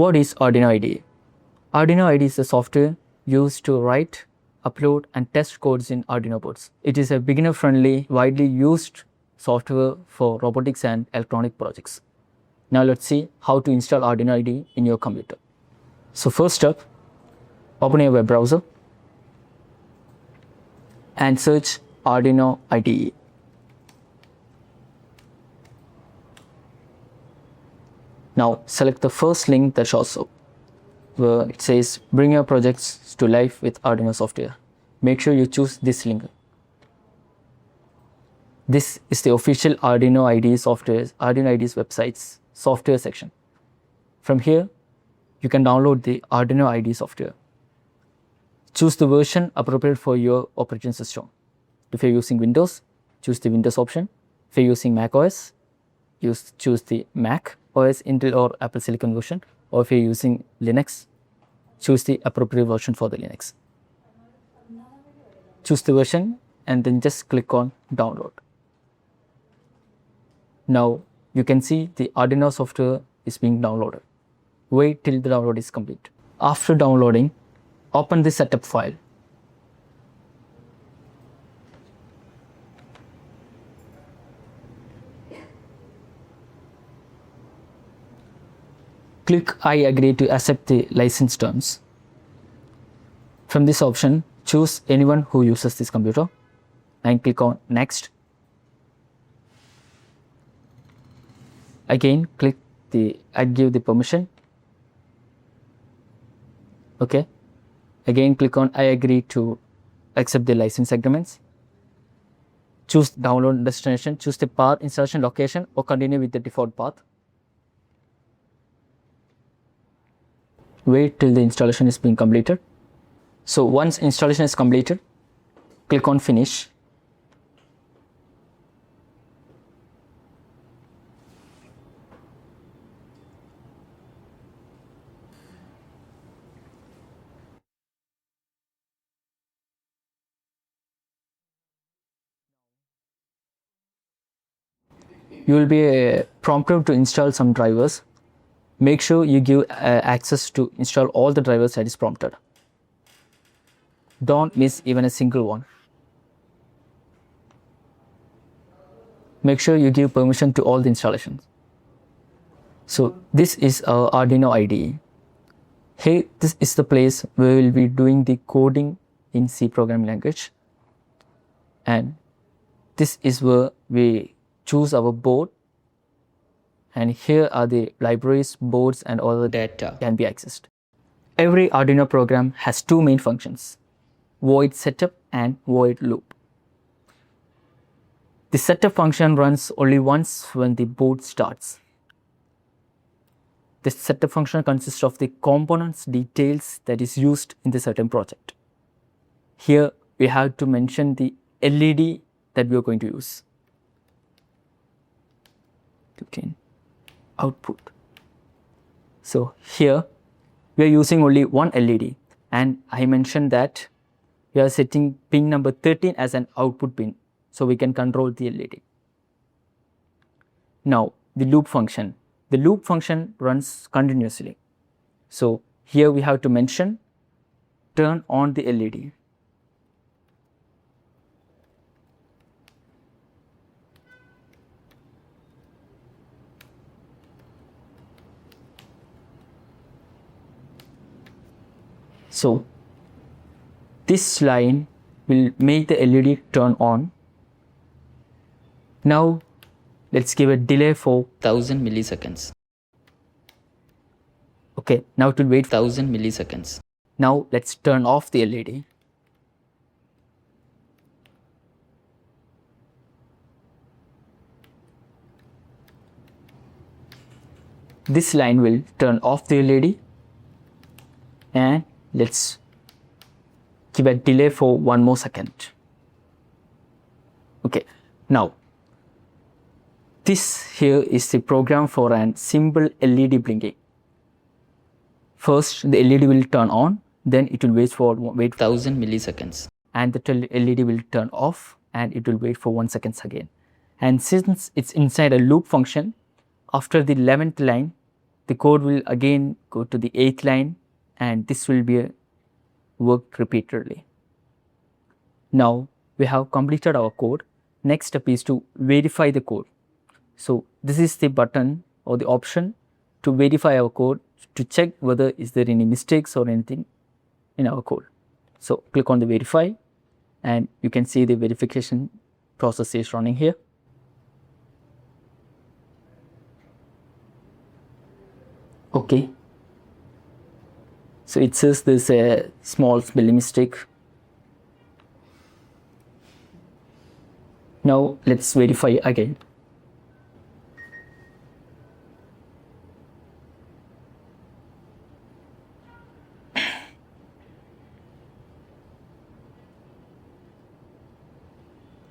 What is Arduino IDE? Arduino IDE is a software used to write, upload and test codes in Arduino boards. It is a beginner-friendly, widely used software for robotics and electronic projects. Now let's see how to install Arduino IDE in your computer. So first step, open your web browser and search Arduino IDE. Now select the first link that shows up, where it says bring your projects to life with Arduino software. Make sure you choose this link. This is the official Arduino IDE's website's software section. From here, you can download the Arduino IDE software. Choose the version appropriate for your operating system. If you're using Windows, choose the Windows option. If you're using Mac OS, choose the Mac OS Intel or Apple Silicon version. Or if you're using Linux, choose the appropriate version for the Linux. Choose the version and then just click on download. Now you can see the Arduino software is being downloaded. Wait till the download is complete. After downloading, open the setup file. Click I agree to accept the license terms. From this option, choose anyone who uses this computer and click on next. Again, click the I give the permission. Okay. Again, click on I agree to accept the license agreements. Choose download destination, choose the path, installation location, or continue with the default path. Wait till the installation is being completed. So once installation is completed, click on finish. You will be prompted to install some drivers. Make sure you give access to install all the drivers that is prompted. Don't miss even a single one. Make sure you give permission to all the installations. So this is our Arduino IDE. Here, this is the place where we will be doing the coding in C programming language. And this is where we choose our board. And here are the libraries, boards, and all the data can be accessed. Every Arduino program has two main functions: void setup and void loop. The setup function runs only once when the board starts. This setup function consists of the components details that is used in the certain project. Here we have to mention the LED that we are going to use. 15. Output. So here we are using only one LED, and I mentioned that we are setting pin number 13 as an output pin, so we can control the LED. Now the loop function. The loop function runs continuously. So here we have to mention turn on the LED. So this line will make the LED turn on. Now let's give a delay for 1000 milliseconds. Okay, now it will wait 1000 milliseconds. Now let's turn off the LED. This line will turn off the LED, and let's give a delay for 1 more second. Okay, now this here is the program for a simple LED blinking. First, the LED will turn on, then it will wait 1000 milliseconds, and the LED will turn off, and it will wait for 1 second again. And since it's inside a loop function, after the 11th line, the code will again go to the 8th line, and this will be worked repeatedly. Now we have completed our code. Next step is to verify the code. So this is the button or the option to verify our code, to check whether is there any mistakes or anything in our code. So click on the verify, and you can see the verification process is running here. Okay, so it says there's a small spelling mistake. Now let's verify again.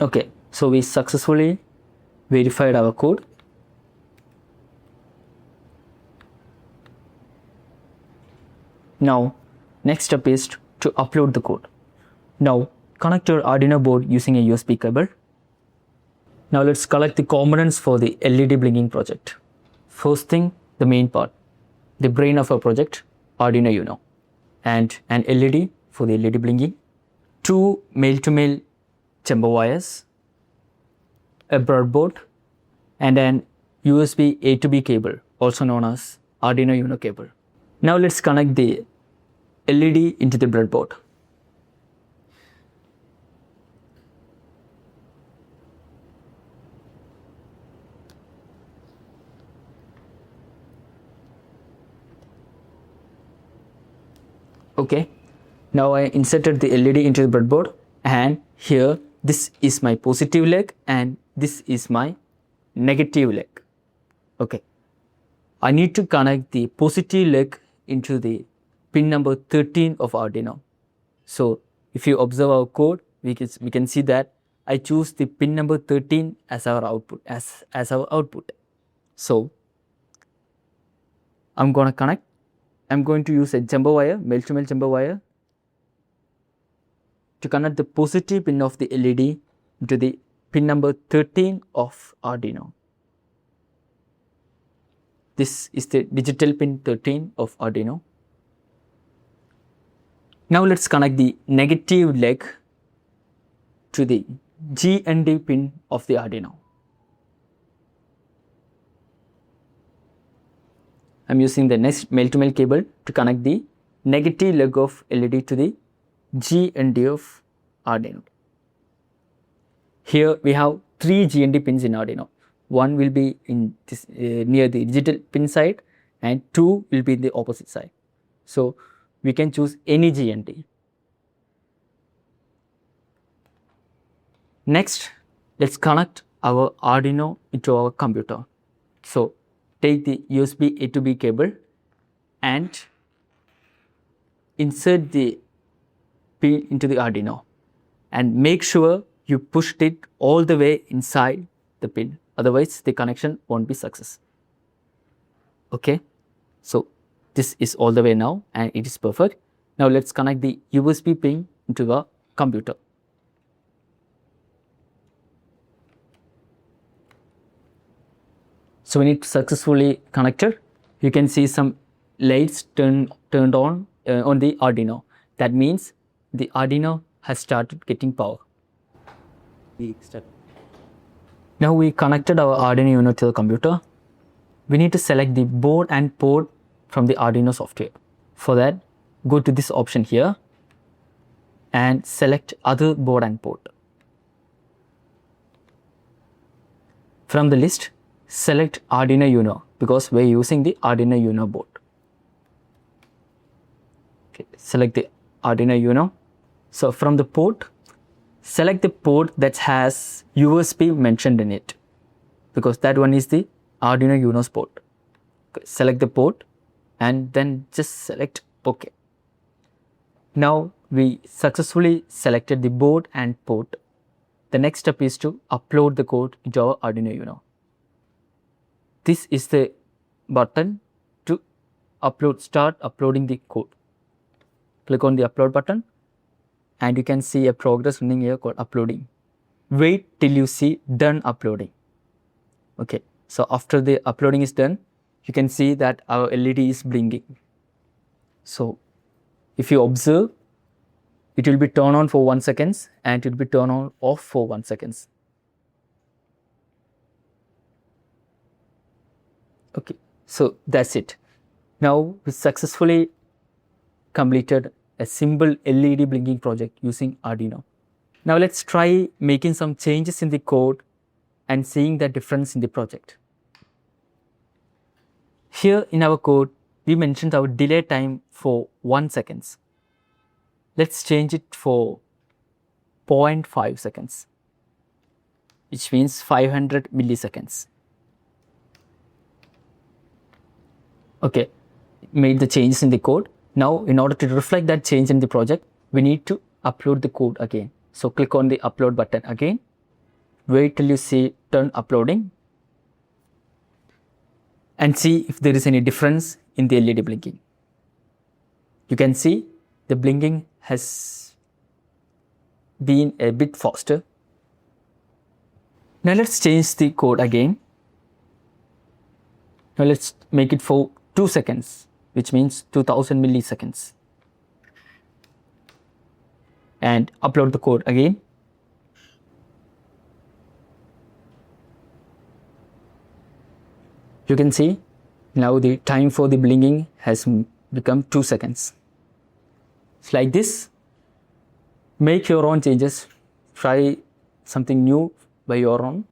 Okay, so we successfully verified our code. Now, next step is to upload the code. Now, connect your Arduino board using a USB cable. Now, let's collect the components for the LED blinking project. First thing, the main part, the brain of our project, Arduino UNO, and an LED for the LED blinking, 2 male-to-male jumper wires, a breadboard, and an USB A to B cable, also known as Arduino UNO cable. Now let's connect the LED into the breadboard. Okay, now I inserted the LED into the breadboard, and here this is my positive leg and this is my negative leg. Okay, I need to connect the positive leg into the pin number 13 of Arduino. So if you observe our code, we can see that I choose the pin number 13 as our output, as our output. So I'm going to use a jumper wire, male-to-male jumper wire, to connect the positive pin of the LED to the pin number 13 of Arduino. This is the digital pin 13 of Arduino. Now let's connect the negative leg to the G and D pin of the Arduino. I'm using the next male-to-male cable to connect the negative leg of LED to the G and D of Arduino. Here we have 3 G and D pins in Arduino. One will be in this near the digital pin side, and 2 will be in the opposite side. So we can choose any G and D. Next, let's connect our Arduino into our computer. So take the USB A to B cable and insert the pin into the Arduino, and make sure you pushed it all the way inside the pin, otherwise the connection won't be success. Okay, so this is all the way now and it is perfect. Now let's connect the USB pin into our computer. So when it's successfully connected, you can see some lights turned on the Arduino. That means the Arduino has started getting power. Now we connected our Arduino UNO to the computer. We need to select the board and port from the Arduino software. For that, go to this option here and select other board and port. From the list, select Arduino UNO because we're using the Arduino UNO board. Okay, select the Arduino UNO. So from the port, select the port that has USB mentioned in it, because that one is the Arduino UNO's port. Okay, select the port and then just select OK. Now we successfully selected the board and port. The next step is to upload the code into our Arduino UNO. This is the button to start uploading the code. Click on the upload button and you can see a progress running here called uploading. Wait till you see done uploading. Okay, so after the uploading is done, you can see that our LED is blinking. So if you observe, it will be turned on for 1 second and it will be turned on off for 1 second. Okay, so that's it. Now we successfully completed a simple LED blinking project using Arduino. Now let's try making some changes in the code and seeing the difference in the project. Here in our code, we mentioned our delay time for 1 second. Let's change it for 0.5 seconds, which means 500 milliseconds. Okay, made the changes in the code. Now, in order to reflect that change in the project, we need to upload the code again. So click on the upload button again. Wait till you see turn uploading and see if there is any difference in the LED blinking. You can see the blinking has been a bit faster. Now let's change the code again. Now let's make it for 2 seconds, which means 2000 milliseconds. And upload the code again. You can see now the time for the blinking has become 2 seconds. It's like this. Make your own changes. Try something new by your own.